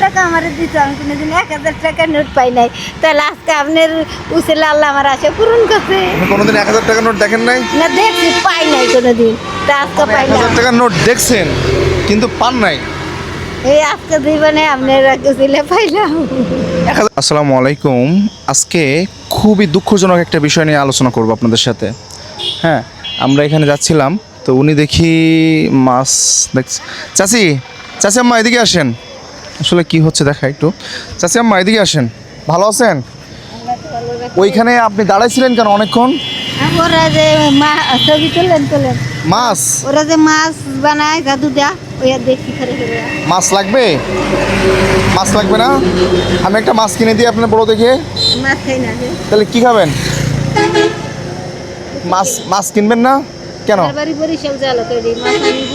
টাকা আমার দিত, আমি কোনোদিন 1000 টাকার নোট পাই নাই। তাহলে আজকে আপনার উচিলে আল্লাহ আমার আশা পূরণ করছে। আপনি কোনোদিন 1000 টাকার নোট দেখেন নাই? না দেখছি, পাই নাই কোনোদিন, তা আজকে পাইলাম। 1000 টাকার নোট দেখছেন কিন্তু পান নাই। এই আজকে জীবনে আপনার উচিলে পাইলাম। আসসালামু আলাইকুম। আজকে খুবই দুঃখজনক একটা বিষয় নিয়ে আলোচনা করব আপনাদের সাথে। হ্যাঁ, আমরা এখানে যাচ্ছিলাম, তো উনি দেখি মাছ দেখছি। চাচি, চাচি আম্মা এদিকে আসেন। আসলে কি হচ্ছে দেখা একটু। চাচি আম্মা এদিকে আসেন। ভালো আছেন? ওইখানে আপনি দাঁড়াইছিলেন কেন অনেকক্ষণ? ওরা যে ছবি তোলেন মাছ ওরা যে মাছ বানায় জাদুদা, ওই দেখি করে করে। মাছ লাগবে? মাছ লাগবে না? আমি একটা মাছ কিনে দিই আপনার বড় দেখে। মাছ খাই না যে। তাহলে কি খাবেন? মাছ কিনবেন না কেন? বাড়ি বরিশাল জালো করে মাছ আনিব।